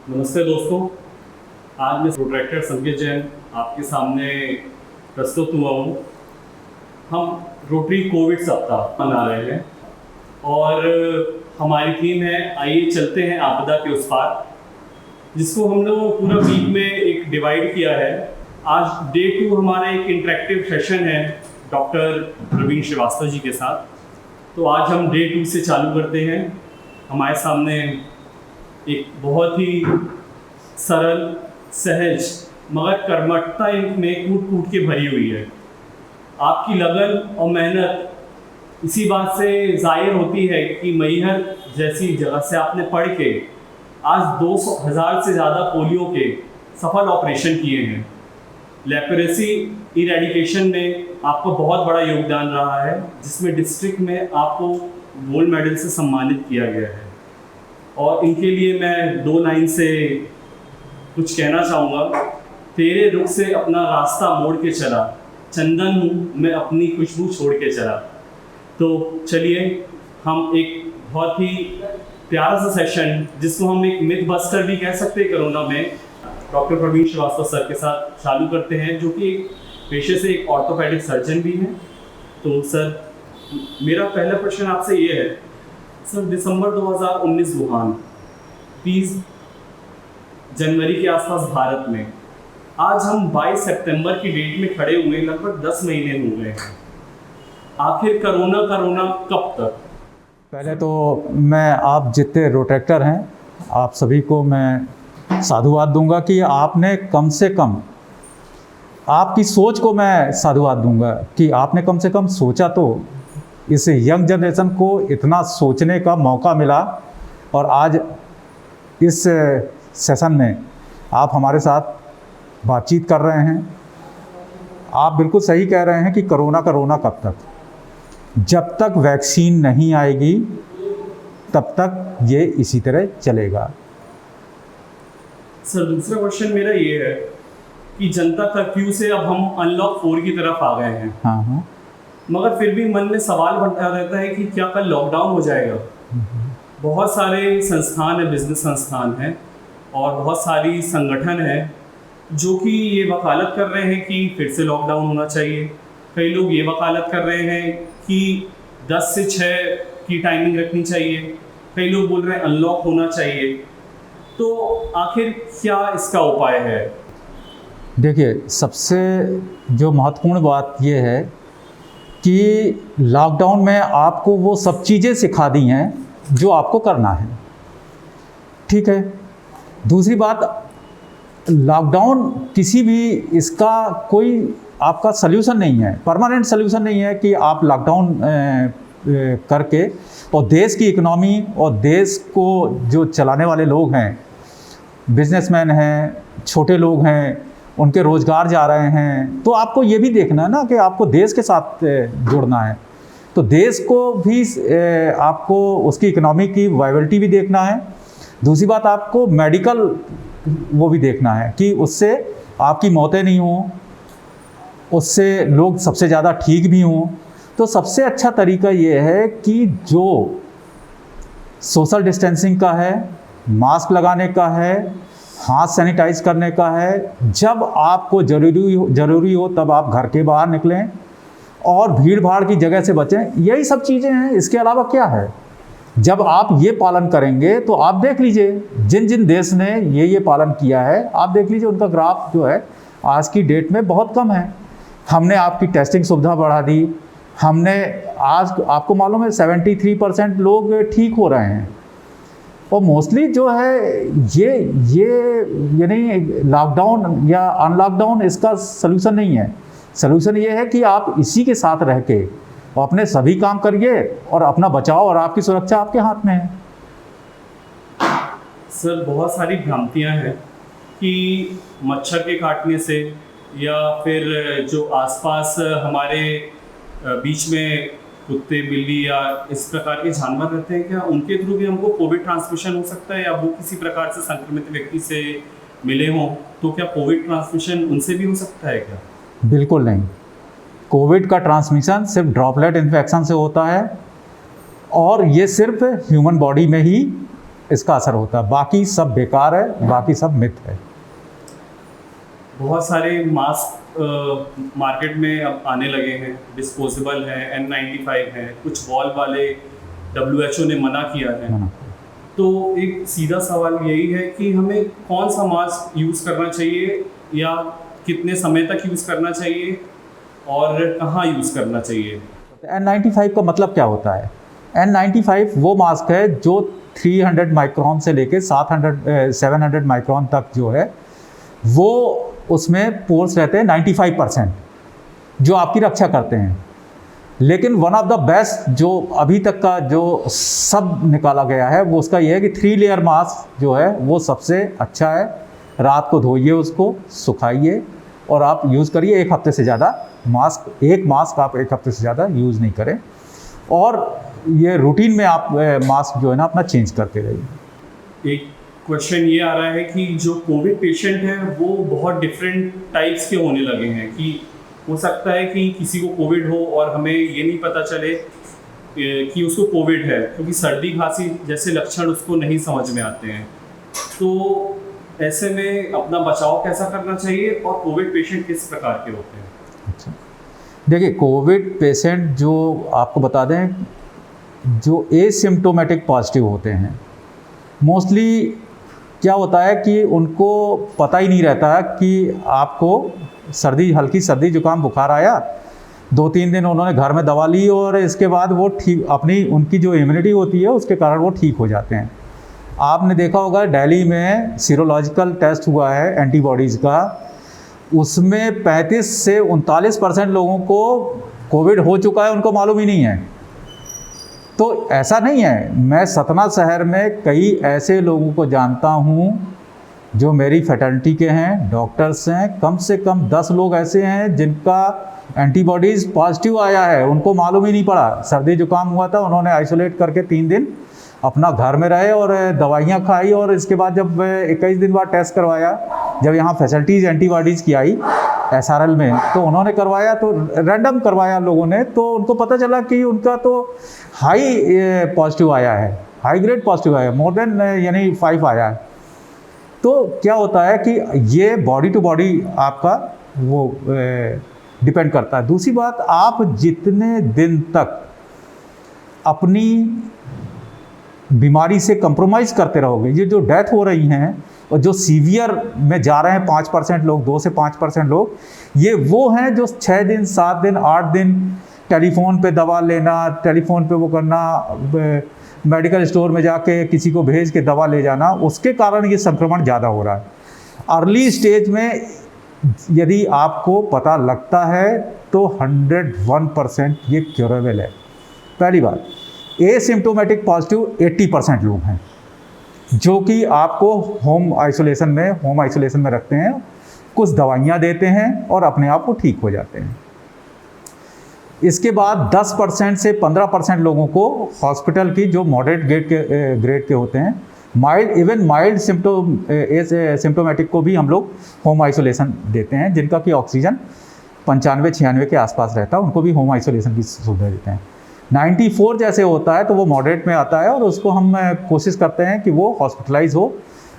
नमस्ते दोस्तों, आज मैं प्रोट्रैक्टर संकेत जैन आपके सामने प्रस्तुत हुआ हूँ। हम रोटरी कोविड सप्ताह मना रहे हैं और हमारी थीम है आइए चलते हैं आपदा के उस पार, जिसको हम लोग पूरा वीक में एक डिवाइड किया है। आज डे 2 हमारा एक इंटरेक्टिव सेशन है डॉक्टर प्रवीण श्रीवास्तव जी के साथ। तो आज हम डे 2 से चालू करते हैं। हमारे सामने एक बहुत ही सरल, सहज मगर कर्मठता में कूट कूट के भरी हुई है। आपकी लगन और मेहनत इसी बात से जाहिर होती है कि मैहर जैसी जगह से आपने पढ़ के आज 200,000 से ज़्यादा पोलियो के सफल ऑपरेशन किए हैं। लेप्रेसी इरेडिकेशन में आपको बहुत बड़ा योगदान रहा है, जिसमें डिस्ट्रिक्ट में आपको गोल्ड मेडल से सम्मानित किया गया है। और इनके लिए मैं 2 लाइन से कुछ कहना चाहूँगा। तेरे रुख से अपना रास्ता मोड़ के चला, चंदन हूँ मैं अपनी खुशबू छोड़ के चला। तो चलिए हम एक बहुत ही प्यारा सा सेशन, जिसको हम एक मिथ बस्टर भी कह सकते हैं कोरोना में, डॉक्टर प्रवीण श्रीवास्तव सर के साथ चालू करते हैं, जो कि पेशे से एक ऑर्थोपेडिक सर्जन भी हैं। तो सर, मेरा पहला प्रश्न आपसे ये है सर, दिसंबर 2019 वुहान, 30 जनवरी के आसपास भारत में, आज हम 22 सितंबर की डेट में खड़े हुए लगभग 10 महीने हो गए हैं। आखिर कोरोना कब तक? पहले तो मैं आप जितने रोटेक्टर हैं आप सभी को मैं साधुवाद दूंगा कि आपने कम से कम, आपकी सोच को मैं साधुवाद दूंगा कि आपने कम से कम सोचा। तो इस यंग जनरेशन को इतना सोचने का मौका मिला और आज इस सेशन में आप हमारे साथ बातचीत कर रहे हैं। आप बिल्कुल सही कह रहे हैं कि कोरोना कब तक? जब तक वैक्सीन नहीं आएगी तब तक ये इसी तरह चलेगा। सर, दूसरा क्वेश्चन मेरा ये है कि जनता कर्फ्यू से अब हम अनलॉक 4 की तरफ आ गए हैं। हाँ, मगर फिर भी मन में सवाल बनता रहता है कि क्या कल लॉकडाउन हो जाएगा? बहुत सारे संस्थान हैं, बिजनेस संस्थान हैं और बहुत सारी संगठन हैं जो कि ये वकालत कर रहे हैं कि फिर से लॉकडाउन होना चाहिए। कई लोग ये वकालत कर रहे हैं कि 10 से 6 की टाइमिंग रखनी चाहिए। कई लोग बोल रहे हैं अनलॉक होना चाहिए। तो आखिर क्या इसका उपाय है? देखिए, सबसे जो महत्वपूर्ण बात ये है कि लॉकडाउन में आपको वो सब चीज़ें सिखा दी हैं जो आपको करना है, ठीक है। दूसरी बात, लॉकडाउन किसी भी इसका कोई आपका सल्यूशन नहीं है, परमानेंट सल्यूशन नहीं है कि आप लॉकडाउन करके और देश की इकोनॉमी और देश को जो चलाने वाले लोग हैं, बिजनेसमैन हैं, छोटे लोग हैं, उनके रोज़गार जा रहे हैं। तो आपको ये भी देखना है ना कि आपको देश के साथ जुड़ना है। तो देश को भी आपको उसकी इकोनॉमी की वायबिलिटी भी देखना है। दूसरी बात, आपको मेडिकल वो भी देखना है कि उससे आपकी मौतें नहीं हों, उससे लोग सबसे ज़्यादा ठीक भी हों। तो सबसे अच्छा तरीका ये है कि जो सोशल डिस्टेंसिंग का है, मास्क लगाने का है, हाथ सैनिटाइज करने का है। जब आपको ज़रूरी हो तब आप घर के बाहर निकलें और भीड़ भाड़ की जगह से बचें। यही सब चीज़ें हैं, इसके अलावा क्या है? जब आप ये पालन करेंगे तो आप देख लीजिए जिन जिन देश ने ये पालन किया है, आप देख लीजिए उनका ग्राफ जो है आज की डेट में बहुत कम है। हमने आपकी टेस्टिंग सुविधा बढ़ा दी। हमने आज आपको मालूम है 73% लोग ठीक हो रहे हैं। और मोस्टली जो है ये नहीं, लॉकडाउन या अनलॉकडाउन इसका सलूशन नहीं है। सलूशन ये है कि आप इसी के साथ रह के अपने सभी काम करिए और अपना बचाव और आपकी सुरक्षा आपके हाथ में है। सर, बहुत सारी भ्रांतियां हैं कि मच्छर के काटने से या फिर जो आसपास हमारे बीच में कुत्ते, बिल्ली या इस प्रकार के जानवर रहते हैं, क्या उनके थ्रू भी हमको कोविड ट्रांसमिशन हो सकता है? या वो किसी प्रकार से संक्रमित व्यक्ति से मिले हों तो क्या कोविड ट्रांसमिशन उनसे भी हो सकता है क्या? बिल्कुल नहीं। कोविड का ट्रांसमिशन सिर्फ ड्रॉपलेट इन्फेक्शन से होता है और ये सिर्फ ह्यूमन बॉडी में ही इसका असर होता है, बाकी सब बेकार है, बाकी सब मिथ है। बहुत सारे मास्क मार्केट में अब आने लगे हैं, डिस्पोजेबल हैं, N95 हैं, कुछ वॉल वाले WHO ने मना किया है। तो एक सीधा सवाल यही है कि हमें कौन सा मास्क यूज़ करना चाहिए या कितने समय तक यूज़ करना चाहिए और कहाँ यूज़ करना चाहिए? N95 का मतलब क्या होता है? N95 वो मास्क है जो 300 माइक्रोन से लेके 700 माइक्रोन तक जो है वो उसमें पोर्स रहते हैं 95% जो आपकी रक्षा करते हैं। लेकिन वन ऑफ द बेस्ट जो अभी तक का जो सब निकाला गया है वो उसका ये है कि 3 लेयर मास्क जो है वो सबसे अच्छा है। रात को धोइए, उसको सुखाइए और आप यूज़ करिए। एक हफ्ते से ज़्यादा एक मास्क आप एक हफ्ते से ज़्यादा यूज़ नहीं करें, और ये रूटीन में आप मास्क जो है ना अपना चेंज करते रहिए। एक क्वेश्चन ये आ रहा है कि जो कोविड पेशेंट है वो बहुत डिफरेंट टाइप्स के होने लगे हैं, कि हो सकता है कि किसी को कोविड हो और हमें ये नहीं पता चले कि उसको कोविड है, क्योंकि सर्दी खांसी जैसे लक्षण उसको नहीं समझ में आते हैं। तो ऐसे में अपना बचाव कैसा करना चाहिए और कोविड पेशेंट किस प्रकार के होते हैं? अच्छा, देखिए कोविड पेशेंट जो आपको बता दें जो एसिम्प्टोमेटिक पॉजिटिव होते हैं, मोस्टली क्या होता है कि उनको पता ही नहीं रहता कि आपको हल्की सर्दी जुकाम बुखार आया, 2-3 दिन उन्होंने घर में दवा ली और इसके बाद वो ठीक उनकी जो इम्यूनिटी होती है उसके कारण वो ठीक हो जाते हैं। आपने देखा होगा दिल्ली में सीरोलॉजिकल टेस्ट हुआ है एंटीबॉडीज़ का, उसमें 35 से 39% लोगों को कोविड हो चुका है, उनको मालूम ही नहीं है। तो ऐसा नहीं है, मैं सतना शहर में कई ऐसे लोगों को जानता हूँ जो मेरी फैकल्टी के हैं, डॉक्टर्स हैं, कम से कम 10 लोग ऐसे हैं जिनका एंटीबॉडीज़ पॉजिटिव आया है, उनको मालूम ही नहीं पड़ा। सर्दी जुकाम हुआ था, उन्होंने आइसोलेट करके 3 दिन अपना घर में रहे और दवाइयाँ खाई, और इसके बाद जब 21 दिन बाद टेस्ट करवाया, जब यहाँ फैसिलिटीज़ एंटीबॉडीज़ की आई SRL में, तो उन्होंने करवाया, तो रैंडम करवाया लोगों ने, तो उनको पता चला कि उनका तो हाई पॉजिटिव आया है, हाई ग्रेड पॉजिटिव आया है, मोर देन यानी 5 आया है। तो क्या होता है कि ये बॉडी टू बॉडी आपका वो डिपेंड करता है। दूसरी बात, आप जितने दिन तक अपनी बीमारी से कंप्रोमाइज़ करते रहोगे, ये जो डेथ हो रही हैं और जो सीवियर में जा रहे हैं 5% लोग, 2 से 5% लोग, ये वो हैं जो 6 दिन 7 दिन 8 दिन टेलीफोन पे दवा लेना, टेलीफोन पे वो करना, मेडिकल स्टोर में जाके किसी को भेज के दवा ले जाना, उसके कारण ये संक्रमण ज़्यादा हो रहा है। अर्ली स्टेज में यदि आपको पता लगता है तो 101% ये क्योरेबल है। पहली बात, एसिम्प्टोमेटिक पॉजिटिव 80% लोग हैं जो कि आपको होम आइसोलेशन में रखते हैं, कुछ दवाइयाँ देते हैं और अपने आप को ठीक हो जाते हैं। इसके बाद 10% से 15% लोगों को हॉस्पिटल की जो मॉडरेट ग्रेड के होते हैं, माइल्ड सिम्टोमेटिक को भी हम लोग होम आइसोलेशन देते हैं, जिनका कि ऑक्सीजन 95-96 के आसपास रहता है, उनको भी होम आइसोलेशन की सुविधा देते हैं। 94 जैसे होता है तो वो मॉडरेट में आता है और उसको हम कोशिश करते हैं कि वो हॉस्पिटलाइज हो,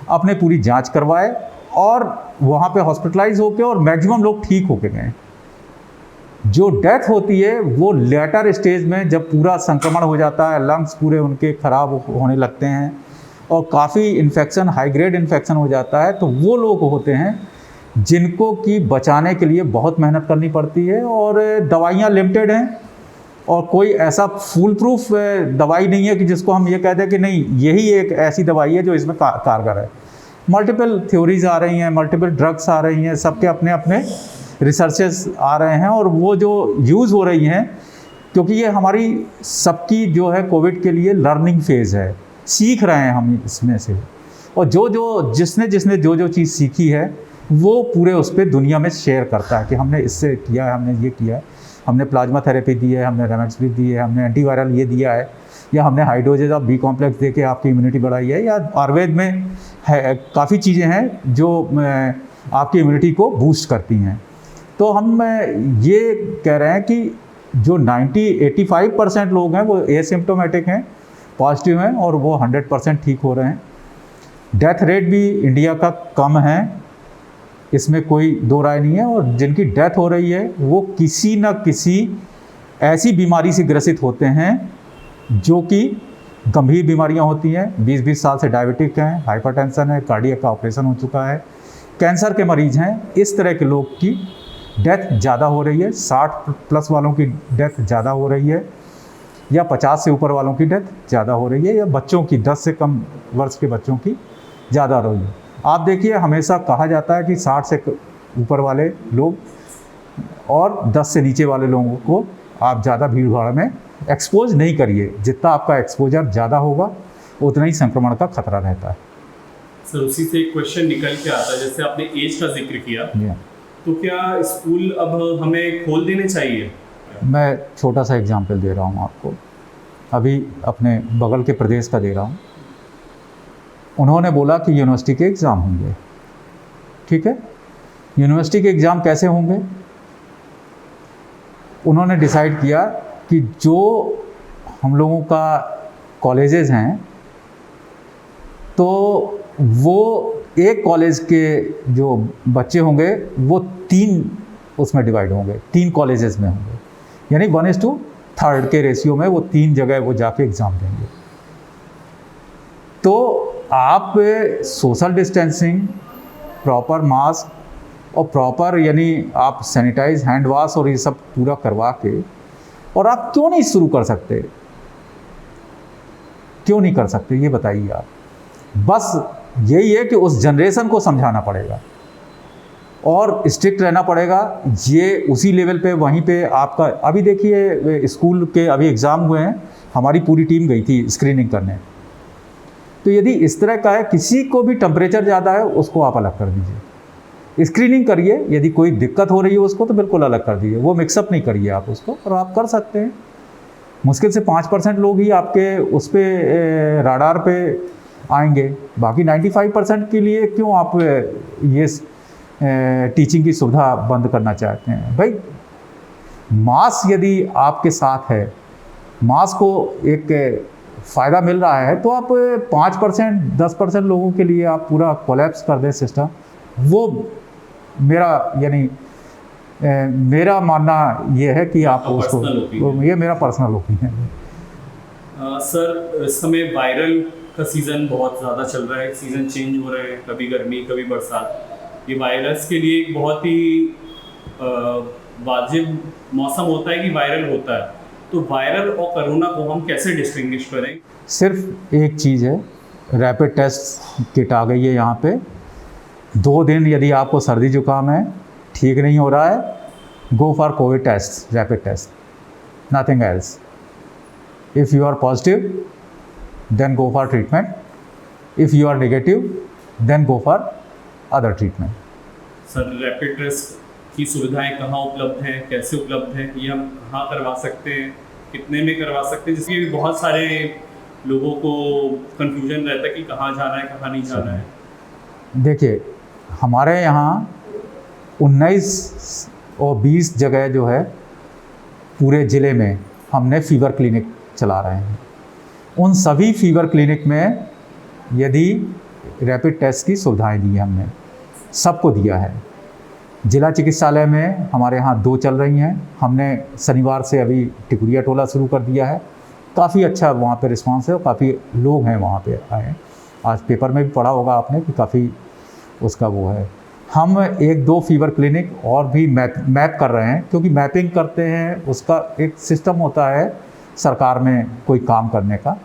अपने पूरी जांच करवाए और वहाँ पे हॉस्पिटलाइज होके और मैक्सिमम लोग ठीक होके गए। जो डेथ होती है वो लेटर स्टेज में, जब पूरा संक्रमण हो जाता है, लंग्स पूरे उनके ख़राब होने लगते हैं और काफ़ी इन्फेक्शन, हाई ग्रेड इन्फेक्शन हो जाता है, तो वो लोग होते हैं जिनको कि बचाने के लिए बहुत मेहनत करनी पड़ती है और दवाइयाँ लिमिटेड हैं और कोई ऐसा फुल प्रूफ दवाई नहीं है कि जिसको हम ये कह दें कि नहीं यही एक ऐसी दवाई है जो इसमें कारगर है। मल्टीपल थ्योरीज आ रही हैं, मल्टीपल ड्रग्स आ रही हैं, सबके अपने अपने रिसर्चेस आ रहे हैं और वो जो यूज़ हो रही हैं, क्योंकि ये हमारी सबकी जो है कोविड के लिए लर्निंग फेज़ है, सीख रहे हैं हम इसमें से, और जिसने जो चीज़ सीखी है वो पूरे उस पर दुनिया में शेयर करता है कि हमने इससे किया है, हमने ये किया है, हमने प्लाज्मा थेरेपी दी है, हमने रेमडेसिविर दी है, हमने एंटीवायरल ये दिया है, या हमने high doses of B complex दे के आपकी इम्यूनिटी बढ़ाई है, या आयुर्वेद में है काफ़ी चीज़ें हैं जो आपकी इम्यूनिटी को बूस्ट करती हैं। तो हम ये कह रहे हैं कि जो 85% लोग हैं वो एसिम्प्टोमेटिक हैं पॉजिटिव हैं और वो 100% ठीक हो रहे हैं। डेथ रेट भी इंडिया का कम है, इसमें कोई दो राय नहीं है। और जिनकी डेथ हो रही है वो किसी न किसी ऐसी बीमारी से ग्रसित होते हैं जो कि गंभीर बीमारियां होती हैं। 20-20 साल से डायबिटिक हैं, हाइपरटेंशन है, कार्डियक का ऑपरेशन हो चुका है, कैंसर के मरीज हैं। इस तरह के लोग की डेथ ज़्यादा हो रही है। 60+ वालों की डेथ ज़्यादा हो रही है, या 50 से ऊपर वालों की डेथ ज़्यादा हो रही है, या बच्चों की 10 से कम वर्ष के बच्चों की ज़्यादा हो रही है। आप देखिए, हमेशा कहा जाता है कि 60 से ऊपर वाले लोग और 10 से नीचे वाले लोगों को आप ज़्यादा भीड़ भाड़ में एक्सपोज नहीं करिए। जितना आपका एक्सपोजर ज़्यादा होगा उतना ही संक्रमण का खतरा रहता है। सर उसी से एक क्वेश्चन निकल के आता है, जैसे आपने एज का जिक्र किया, तो क्या स्कूल अब हमें खोल देने चाहिए? मैं छोटा सा एग्जाम्पल दे रहा हूँ आपको, अभी अपने बगल के प्रदेश का दे रहा हूँ। उन्होंने बोला कि यूनिवर्सिटी के एग्ज़ाम होंगे, ठीक है। यूनिवर्सिटी के एग्ज़ाम कैसे होंगे? उन्होंने डिसाइड किया कि जो हम लोगों का कॉलेजेस हैं, तो वो एक कॉलेज के जो बच्चे होंगे वो 3 उसमें डिवाइड होंगे, 3 कॉलेजेस में होंगे, यानी 1:3 के रेशियो में वो 3 जगह वो जाके एग्ज़ाम देंगे। तो आप सोशल डिस्टेंसिंग, प्रॉपर मास्क और प्रॉपर यानी आप सैनिटाइज, हैंड वॉश और ये सब पूरा करवा के, और आप क्यों नहीं शुरू कर सकते? क्यों नहीं कर सकते ये बताइए आप। बस यही है कि उस जनरेशन को समझाना पड़ेगा और स्ट्रिक्ट रहना पड़ेगा। ये उसी लेवल पे वहीं पे आपका, अभी देखिए स्कूल के अभी एग्ज़ाम हुए हैं, हमारी पूरी टीम गई थी स्क्रीनिंग करने। तो यदि इस तरह का है, किसी को भी टेम्परेचर ज़्यादा है उसको आप अलग कर दीजिए, स्क्रीनिंग करिए। यदि कोई दिक्कत हो रही है उसको तो बिल्कुल अलग कर दीजिए, वो मिक्सअप नहीं करिए आप उसको। और आप कर सकते हैं, मुश्किल से 5% लोग ही आपके उस पर राडार पे आएंगे, बाकी 95% के लिए क्यों आप ये टीचिंग की सुविधा बंद करना चाहते हैं? भाई मास्क यदि आपके साथ है, मास्क को एक फ़ायदा मिल रहा है, तो आप 5%, 10% लोगों के लिए आप पूरा कोलैप्स कर दें सिस्टम। वो मेरा यानी मेरा मानना ये है कि आप उसको, ये मेरा पर्सनल ओपिनियन है। सर इस समय वायरल का सीज़न बहुत ज़्यादा चल रहा है, सीज़न चेंज हो रहे हैं, कभी गर्मी कभी बरसात। ये वायरस के लिए एक बहुत ही वाजिब मौसम होता है कि वायरल होता है। तो वायरल और कोरोना को हम कैसे डिस्टिंग्विश करें? सिर्फ एक चीज़ है, रैपिड टेस्ट किट आ गई है यहाँ पे। 2 दिन यदि आपको सर्दी जुकाम है, ठीक नहीं हो रहा है, go for covid test, rapid test, nothing else. If you are positive then go for treatment, if you are negative then go for other treatment. Sir rapid test की सुविधाएं कहाँ उपलब्ध हैं, कैसे उपलब्ध हैं, ये हम कहाँ करवा सकते हैं, कितने में करवा सकते हैं? जिसकी बहुत सारे लोगों को कंफ्यूजन रहता है कि कहाँ जाना है कहाँ नहीं जाना है। देखिए हमारे यहाँ 19 और 20 जगह जो है पूरे ज़िले में हमने फ़ीवर क्लिनिक चला रहे हैं। उन सभी फ़ीवर क्लिनिक में यदि रैपिड टेस्ट की सुविधाएं दी हैं, हमने सबको दिया है। जिला चिकित्सालय में हमारे यहाँ 2 चल रही हैं, हमने शनिवार से अभी टिकुरिया टोला शुरू कर दिया है। काफ़ी अच्छा वहाँ पे रिस्पांस है और काफ़ी लोग हैं वहाँ पे आए। आज पेपर में भी पढ़ा होगा आपने कि काफ़ी उसका वो है। हम 1-2 फ़ीवर क्लिनिक और भी मैप कर रहे हैं, क्योंकि मैपिंग करते हैं उसका एक सिस्टम होता है सरकार में कोई काम करने का,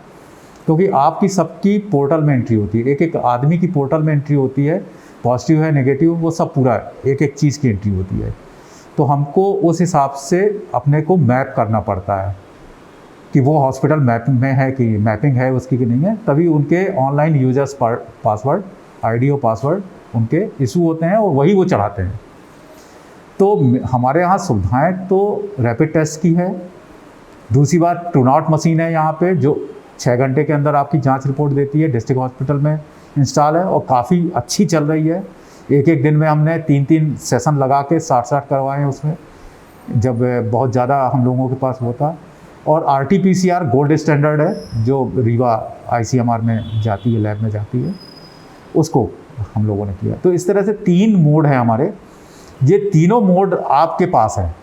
क्योंकि आपकी सबकी पोर्टल में एंट्री होती है, एक आदमी की पोर्टल में एंट्री होती है, पॉजिटिव है नेगेटिव वो सब पूरा एक चीज़ की एंट्री होती है। तो हमको उस हिसाब से अपने को मैप करना पड़ता है कि वो हॉस्पिटल मैप में है कि मैपिंग है उसकी कि नहीं है, तभी उनके ऑनलाइन यूजर्स पासवर्ड, आईडी और पासवर्ड उनके इशू होते हैं और वही वो चढ़ाते हैं। तो हमारे यहाँ सुविधाएं तो रैपिड टेस्ट की है। दूसरी बात, ट्रूनॉट मशीन है यहाँ पे जो 6 घंटे के अंदर आपकी जांच रिपोर्ट देती है, डिस्ट्रिक्ट हॉस्पिटल में इंस्टॉल है और काफ़ी अच्छी चल रही है। एक दिन में हमने 3 सेशन लगा के 60 करवाए हैं उसमें, जब बहुत ज़्यादा हम लोगों के पास होता। और RT-PCR गोल्ड स्टैंडर्ड है, जो रीवा ICMR में जाती है, लैब में जाती है, उसको हम लोगों ने किया। तो इस तरह से 3 मोड हैं हमारे। ये तीनों मोड आपके पास हैं,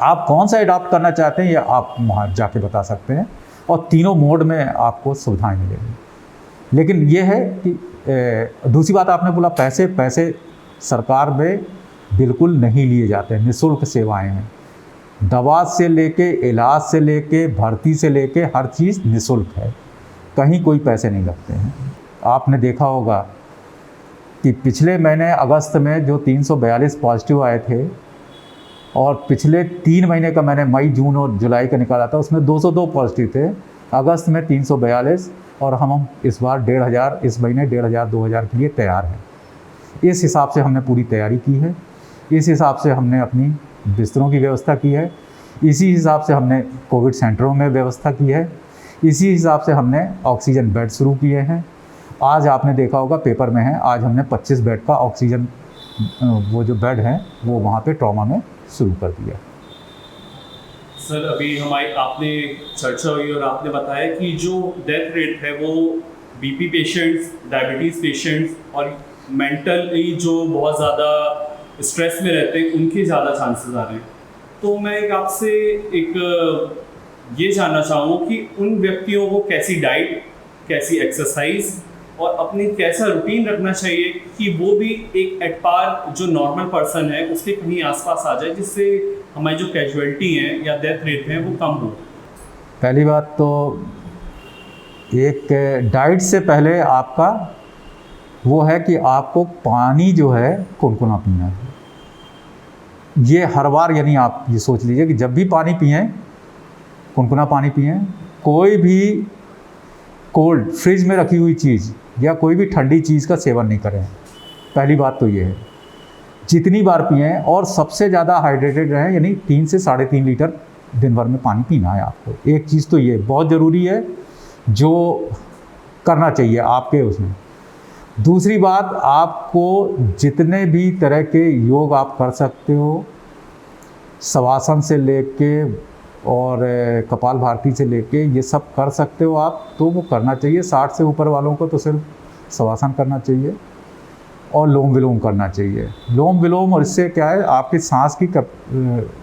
आप कौन सा अडॉप्ट करना चाहते हैं ये आप वहाँ जाके बता सकते हैं, और तीनों मोड में आपको सुविधाएं मिलेंगी। लेकिन ये है कि दूसरी बात आपने बोला पैसे सरकार में बिल्कुल नहीं लिए जाते हैं, निःशुल्क सेवाएं हैं। दवा से लेके, इलाज से लेके, भर्ती से लेके हर चीज़ निःशुल्क है, कहीं कोई पैसे नहीं लगते हैं। आपने देखा होगा कि पिछले महीने अगस्त में जो 342 पॉजिटिव आए थे, और पिछले 3 महीने का मैंने मई, जून और जुलाई का निकाला था, उसमें 202 पॉजिटिव थे, अगस्त में 342, और हम इस बार 1500, इस महीने 1500-2000 के लिए तैयार हैं। इस हिसाब से हमने पूरी तैयारी की है, इस हिसाब से हमने अपनी बिस्तरों की व्यवस्था की है, इसी हिसाब से हमने कोविड सेंटरों में व्यवस्था की है, इसी हिसाब से हमने ऑक्सीजन बेड शुरू किए हैं। आज आपने देखा होगा पेपर में है, आज हमने 25 बेड का ऑक्सीजन वो जो बेड हैं वो वहाँ पे ट्रॉमा में शुरू कर दिया। सर, अभी हमारी आपने चर्चा हुई और आपने बताया कि जो डेथ रेट है वो BP पेशेंट्स, डायबिटीज़ पेशेंट्स और मेंटली जो बहुत ज़्यादा स्ट्रेस में रहते हैं उनके ज़्यादा चांसेस आ रहे हैं। तो मैं आपसे ये जानना चाहूँगा कि उन व्यक्तियों को कैसी डाइट, कैसी एक्सरसाइज और अपनी कैसा रूटीन रखना चाहिए कि वो भी एक एट पार जो नॉर्मल पर्सन है उसके कहीं आसपास आ जाए, जिससे हमारी जो कैजुअलिटी है या डेथ रेट है वो कम हो। पहली बात तो एक डाइट से पहले आपका वो है कि आपको पानी जो है कुनकुना पीना है। ये हर बार, यानी आप ये सोच लीजिए कि जब भी पानी पिएं कुनकुना पानी पिएं। कोई भी कोल्ड फ्रिज में रखी हुई चीज़ या कोई भी ठंडी चीज़ का सेवन नहीं करें। पहली बात तो ये है, जितनी बार पिएं और सबसे ज़्यादा हाइड्रेटेड रहें, यानी 3 से 3.5 लीटर दिन भर में पानी पीना है आपको। एक चीज़ तो ये बहुत ज़रूरी है जो करना चाहिए आपके उसमें। दूसरी बात, आपको जितने भी तरह के योग आप कर सकते हो, शवासन से लेके और कपालभाति से लेके ये सब कर सकते हो आप, तो वो करना चाहिए। 60 से ऊपर वालों को तो सिर्फ शवासन करना चाहिए और लोम विलोम करना चाहिए। लोम विलोम, और इससे क्या है, आपकी सांस की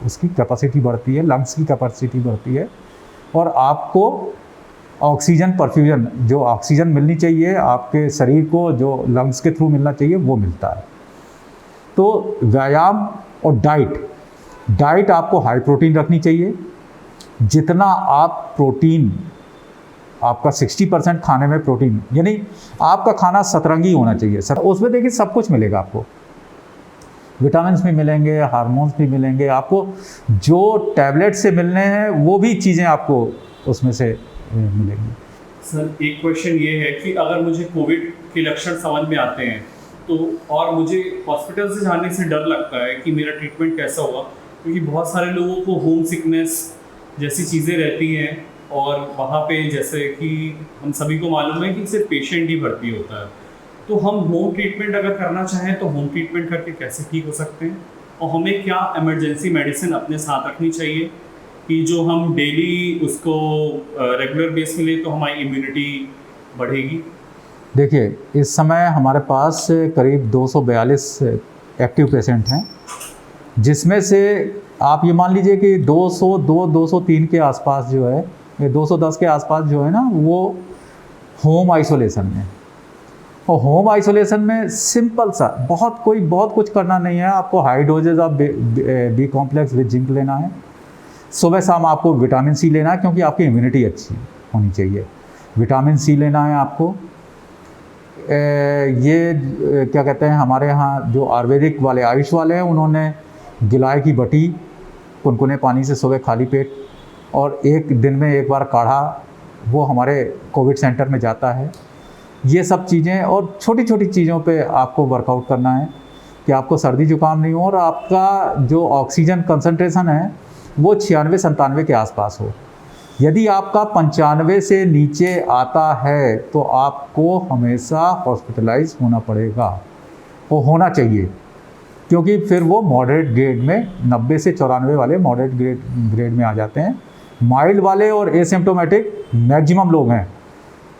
उसकी कैपेसिटी बढ़ती है, लंग्स की कैपेसिटी बढ़ती है, और आपको ऑक्सीजन परफ्यूजन, जो ऑक्सीजन मिलनी चाहिए आपके शरीर को, जो लंग्स के थ्रू मिलना चाहिए, वो मिलता है। तो व्यायाम और डाइट आपको हाई प्रोटीन रखनी चाहिए। जितना आप प्रोटीन, आपका 60% खाने में प्रोटीन, यानी आपका खाना सतरंगी होना चाहिए। उसमें देखिए सब कुछ मिलेगा आपको, विटामिन्स भी मिलेंगे, हार्मोन्स भी मिलेंगे, आपको जो टैबलेट से मिलने हैं वो भी चीज़ें आपको उसमें से मिलेंगी। सर, एक क्वेश्चन ये है कि अगर मुझे कोविड के लक्षण समझ में आते हैं तो, और मुझे हॉस्पिटल से जाने से डर लगता है कि मेरा ट्रीटमेंट कैसा होगा, क्योंकि बहुत सारे लोगों को होम सिकनेस जैसी चीज़ें रहती हैं, और वहाँ पे जैसे कि हम सभी को मालूम है कि सिर्फ पेशेंट ही भर्ती होता है। तो हम होम ट्रीटमेंट अगर करना चाहें तो होम ट्रीटमेंट करके कैसे ठीक हो सकते हैं, और हमें क्या इमरजेंसी मेडिसिन अपने साथ रखनी चाहिए कि जो हम डेली उसको रेगुलर बेस में लें तो हमारी इम्यूनिटी बढ़ेगी। देखिए, इस समय हमारे पास करीब 242 एक्टिव पेशेंट हैं, जिसमें से आप ये मान लीजिए कि 202-203 के आसपास जो है, 210 के आसपास जो है ना, वो होम आइसोलेशन में। और होम आइसोलेशन में सिंपल सा, बहुत कुछ करना नहीं है। आपको high doses of B complex with zinc लेना है। सुबह शाम आपको विटामिन सी लेना है, क्योंकि आपकी इम्यूनिटी अच्छी होनी चाहिए। विटामिन सी लेना है आपको। ये क्या कहते हैं, हमारे यहाँ जो आयुर्वेदिक वाले, आयुष वाले हैं, उन्होंने गिलाय की बटी कुनकुने पानी से सुबह खाली पेट, और एक दिन में एक बार काढ़ा, वो हमारे कोविड सेंटर में जाता है। ये सब चीज़ें और छोटी छोटी चीज़ों पे आपको वर्कआउट करना है कि आपको सर्दी जुकाम नहीं हो, और आपका जो ऑक्सीजन कंसंट्रेशन है वो 96-97 के आसपास हो। यदि आपका 95 से नीचे आता है तो आपको हमेशा हॉस्पिटलाइज होना पड़ेगा, वो होना चाहिए, क्योंकि फिर वो मॉडरेट ग्रेड में, 90 से 94 वाले मॉडरेट ग्रेड में आ जाते हैं। माइल्ड वाले और एसिम्प्टोमेटिक मैक्सिमम लोग हैं,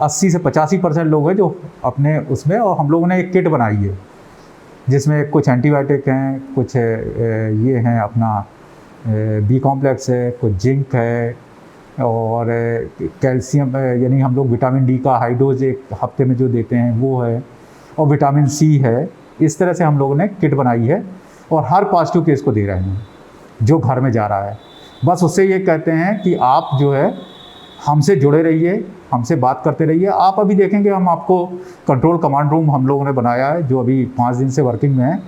80 से 85% लोग हैं जो अपने उसमें, और हम लोगों ने एक किट बनाई है जिसमें कुछ एंटीबायोटिक हैं, कुछ ये हैं अपना बी कॉम्प्लेक्स है, कुछ जिंक है, और कैल्शियम यानी हम लोग विटामिन डी का हाई डोज एक हफ्ते में जो देते हैं वो है, और विटामिन सी है। इस तरह से हम लोगों ने किट बनाई है और हर पॉजिटिव केस को दे रहे हैं जो घर में जा रहा है। बस उससे ये कहते हैं कि आप जो है हमसे जुड़े रहिए, हमसे बात करते रहिए। आप अभी देखेंगे हम आपको कंट्रोल कमांड रूम हम लोगों ने बनाया है जो अभी 5 दिन से वर्किंग में है।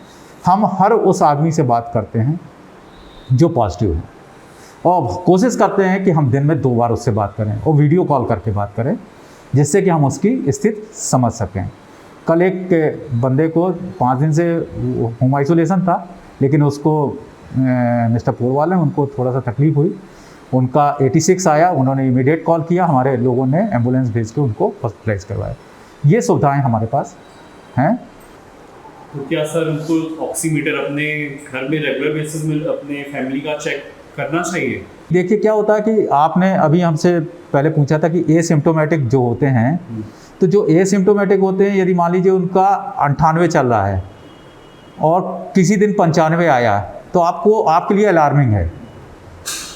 हम हर उस आदमी से बात करते हैं जो पॉजिटिव है, और कोशिश करते हैं कि हम दिन में 2 बार उससे बात करें और वीडियो कॉल करके बात करें, जिससे कि हम उसकी स्थिति समझ सकें। कल एक बंदे को 5 दिन से होम आइसोलेशन था, लेकिन उसको मिस्टर पोरवाल है, उनको थोड़ा सा तकलीफ़ हुई, उनका 86 आया, उन्होंने इमीडिएट कॉल किया, हमारे लोगों ने एम्बुलेंस भेज के उनको हॉस्पिटलाइज करवाया। ये सुविधाएं हमारे पास हैं। तो क्या सर उनको ऑक्सीमीटर अपने घर में रेगुलर बेसिस में अपने फैमिली का चेक करना चाहिए? देखिए क्या होता है कि आपने अभी हमसे पहले पूछा था कि एसिम्प्टोमेटिक जो होते हैं, तो जो एसिम्प्टोमेटिक होते हैं, यदि मान लीजिए उनका 98 चल रहा है और किसी दिन 95 आया, तो आपको आपके लिए अलार्मिंग है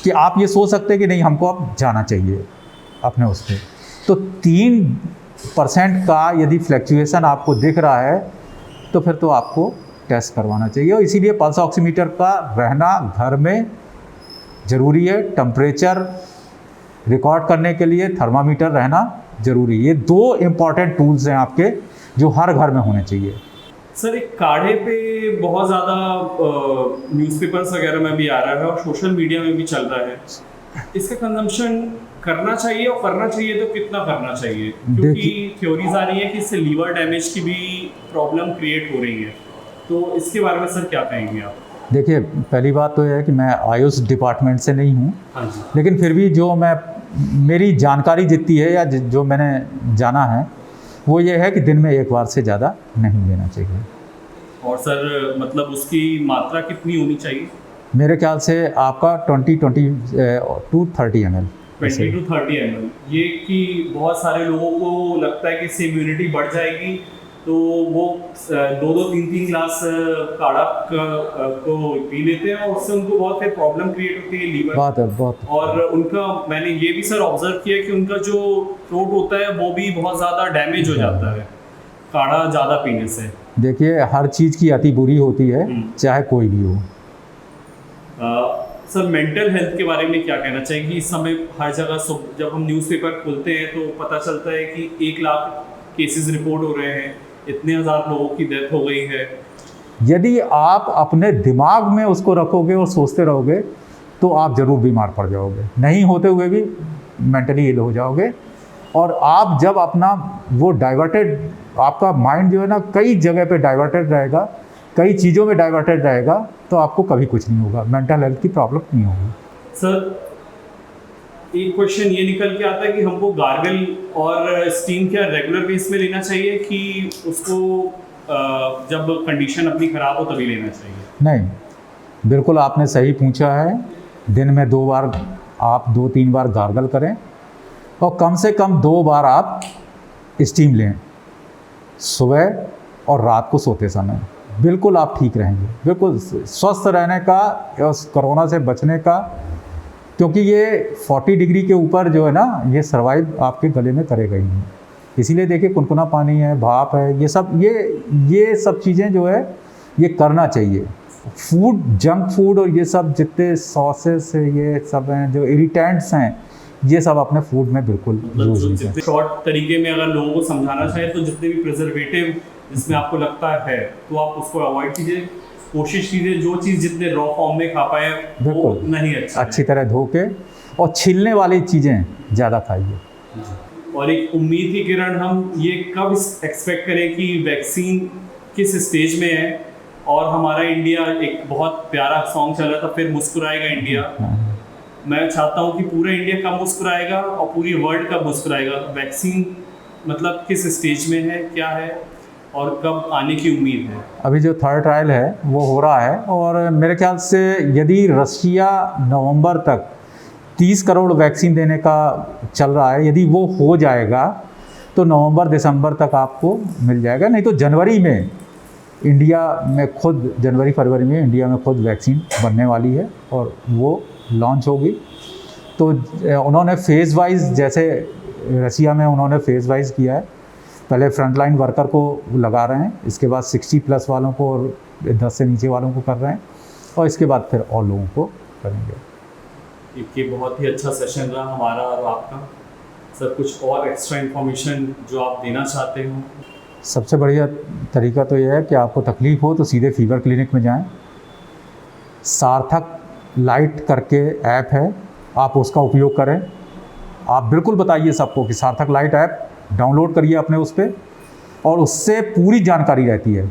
कि आप ये सोच सकते हैं कि नहीं, हमको अब जाना चाहिए अपने उस पर। तो 3% का यदि फ्लैक्चुएशन आपको दिख रहा है तो फिर तो आपको टेस्ट करवाना चाहिए, और इसीलिए पल्स ऑक्सीमीटर का रहना घर में ज़रूरी है। टेम्परेचर रिकॉर्ड करने के लिए थर्मामीटर रहना ज़रूरी है। ये 2 इम्पॉर्टेंट टूल्स हैं आपके जो हर घर में होने चाहिए। सर एक काढ़े पे बहुत ज़्यादा न्यूज़पेपर्स वगैरह में भी आ रहा है और सोशल मीडिया में भी चल रहा है, इसका कंजम्पशन करना चाहिए, और करना चाहिए तो कितना करना चाहिए? क्योंकि थ्योरीज आ रही है कि इससे लीवर डैमेज की भी प्रॉब्लम क्रिएट हो रही है, तो इसके बारे में सर क्या कहेंगे आप? देखिए पहली बात तो यह है कि मैं आयुष डिपार्टमेंट से नहीं हूँ, हाँ जी, लेकिन फिर भी जो मेरी जानकारी जितनी है या जो मैंने जाना है वो ये है कि दिन में 1 बार से ज़्यादा नहीं लेना चाहिए। और सर मतलब उसकी मात्रा कितनी होनी चाहिए? मेरे ख्याल से आपका 20 to 30 ml 20 to 30 ml। ये कि बहुत सारे लोगों को लगता है कि इससे इम्यूनिटी बढ़ जाएगी, तो वो 2-3 गिलास काढ़ा को पी लेते हैं और उससे उनको बहुत फिर प्रॉब्लम क्रिएट होती है लीवर। बहुत और उनका मैंने ये भी सर ऑब्जर्व किया कि उनका जो थ्रोट होता है वो भी बहुत ज़्यादा डैमेज हो जाता है काढ़ा ज़्यादा पीने से। देखिए हर चीज़ की अति बुरी होती है, चाहे कोई भी हो। सर मेंटल हेल्थ के बारे में क्या कहना चाहिए कि इस समय हर जगह जब हम न्यूज़पेपर खोलते हैं तो पता चलता है कि 1 लाख केसेस रिपोर्ट हो रहे हैं, इतने हज़ार लोगों की डेथ हो गई है। यदि आप अपने दिमाग में उसको रखोगे और सोचते रहोगे तो आप ज़रूर बीमार पड़ जाओगे, नहीं होते हुए भी मेंटली इल हो जाओगे। और आप जब अपना वो डाइवर्टेड, आपका माइंड जो है ना कई जगह पे डाइवर्टेड रहेगा, कई चीज़ों में डाइवर्टेड रहेगा, तो आपको कभी कुछ नहीं होगा, मेंटल हेल्थ की प्रॉब्लम नहीं होगी। सर एक क्वेश्चन ये निकल के आता है कि हमको गार्गल और स्टीम क्या रेगुलर बेस में लेना चाहिए कि उसको जब कंडीशन अपनी ख़राब हो तभी लेना चाहिए? नहीं, बिल्कुल आपने सही पूछा है। दिन में 2 बार आप 2-3 बार गार्गल करें और कम से कम 2 बार आप स्टीम लें, सुबह और रात को सोते समय। बिल्कुल आप ठीक रहेंगे, बिल्कुल स्वस्थ रहने का या उस कोरोना से बचने का, क्योंकि ये 40 डिग्री के ऊपर जो है ना ये सर्वाइव आपके गले में करेगा ही नहीं। इसीलिए देखिए कुनकुना पानी है, भाप है, ये सब चीज़ें जो है ये करना चाहिए। फूड, जंक फूड और ये सब जितने सॉसेस ये सब हैं जो इरिटेंट्स हैं, ये सब अपने फूड में बिल्कुल यूज़ नहीं करें। शॉर्ट तरीके में अगर लोगों को समझाना चाहे तो जितने भी प्रिजर्वेटिव जिसमें आपको लगता है तो आप उसको अवॉइड कीजिए, कोशिश कीजिए जो चीज़ जितने रॉ फॉर्म में खा पाए वो नहीं अच्छी तरह धो के, और छिलने वाली चीज़ें ज़्यादा खाइए। और एक उम्मीद की किरण, हम ये कब एक्सपेक्ट करें कि वैक्सीन किस स्टेज में है? और हमारा इंडिया, एक बहुत प्यारा सॉन्ग चला था, फिर मुस्कुराएगा इंडिया। मैं चाहता हूँ कि पूरा इंडिया कब मुस्कुराएगा और पूरी वर्ल्ड कब मुस्कुराएगा? वैक्सीन मतलब किस स्टेज में है, क्या है और कब आने की उम्मीद है? अभी जो 3rd ट्रायल है वो हो रहा है, और मेरे ख्याल से यदि रशिया नवंबर तक 30 करोड़ वैक्सीन देने का चल रहा है। यदि वो हो जाएगा तो नवंबर दिसंबर तक आपको मिल जाएगा, नहीं तो जनवरी में इंडिया में खुद, जनवरी फरवरी में इंडिया में खुद वैक्सीन बनने वाली है और वो लॉन्च होगी। तो उन्होंने फेज़ वाइज, जैसे रसिया में उन्होंने फेज़ वाइज किया है, पहले फ्रंटलाइन वर्कर को लगा रहे हैं, इसके बाद 60+ वालों को और 10 से नीचे वालों को कर रहे हैं, और इसके बाद फिर और लोगों को करेंगे। ये बहुत ही अच्छा सेशन रहा हमारा और आपका। सर, कुछ और एक्स्ट्रा इन्फॉर्मेशन जो आप देना चाहते हो? सबसे बढ़िया तरीका तो यह है कि आपको तकलीफ़ हो तो सीधे फीवर क्लिनिक में जाएं। सार्थक लाइट करके ऐप है, आप उसका उपयोग करें। आप बिल्कुल बताइए सबको कि सार्थक लाइट ऐप डाउनलोड करिए अपने उस पर, और उससे पूरी जानकारी रहती है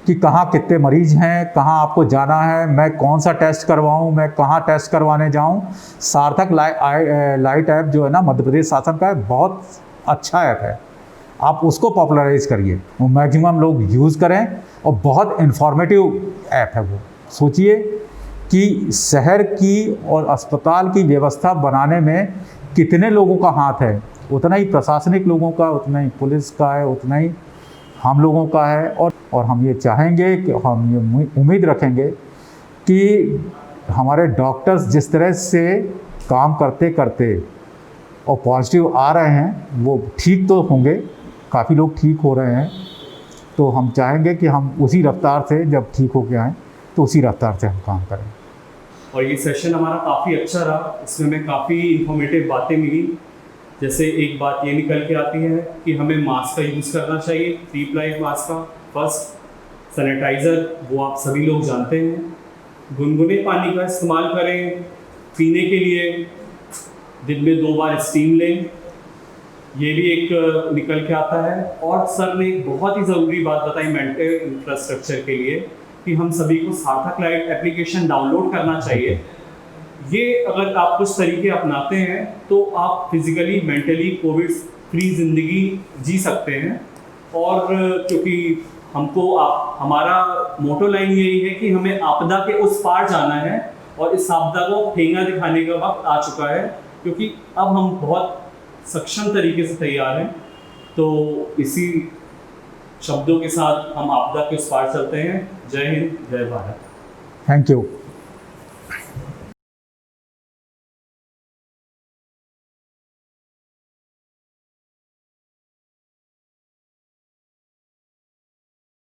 कि कहाँ कितने मरीज़ हैं, कहाँ आपको जाना है, मैं कौन सा टेस्ट करवाऊँ, मैं कहाँ टेस्ट करवाने जाऊँ। सार्थक लाइट ऐप जो है ना, मध्य प्रदेश शासन का है, बहुत अच्छा ऐप है। आप उसको पॉपुलराइज़ करिए, वो मैक्सिमम लोग यूज़ करें, और बहुत इन्फॉर्मेटिव ऐप है वो। सोचिए कि शहर की और अस्पताल की व्यवस्था बनाने में कितने लोगों का हाथ है, उतना ही प्रशासनिक लोगों का, उतना ही पुलिस का है, उतना ही हम लोगों का है। और हम ये चाहेंगे कि हम ये उम्मीद रखेंगे कि हमारे डॉक्टर्स जिस तरह से काम करते करते और पॉजिटिव आ रहे हैं, वो ठीक तो होंगे, काफ़ी लोग ठीक हो रहे हैं, तो हम चाहेंगे कि हम उसी रफ्तार से जब ठीक होके आएँ तो उसी रफ्तार से हम काम करें। और ये सेशन हमारा काफ़ी अच्छा रहा, इसमें हमें काफ़ी इन्फॉर्मेटिव बातें मिली। जैसे एक बात ये निकल के आती है कि हमें मास्क का यूज़ करना चाहिए, 3 प्लाई मास्क का। फर्स्ट, सैनिटाइज़र वो आप सभी लोग जानते हैं। गुनगुने पानी का इस्तेमाल करें पीने के लिए, दिन में 2 बार स्टीम लें, ये भी एक निकल के आता है। और सर ने एक बहुत ही ज़रूरी बात बताई मेंटल इंफ्रास्ट्रक्चर के लिए, कि हम सभी को सार्थक लाइट एप्लीकेशन डाउनलोड करना चाहिए। ये अगर आप कुछ तरीके अपनाते हैं तो आप फिज़िकली मेंटली कोविड फ्री ज़िंदगी जी सकते हैं। और क्योंकि हमारा मोटो लाइन यही है कि हमें आपदा के उस पार जाना है, और इस आपदा को ठेंगा दिखाने का वक्त आ चुका है, क्योंकि अब हम बहुत सक्षम तरीके से तैयार हैं। तो इसी शब्दों के साथ हम आपदा के उस पार चलते हैं। जय हिंद, जय भारत। Thank you.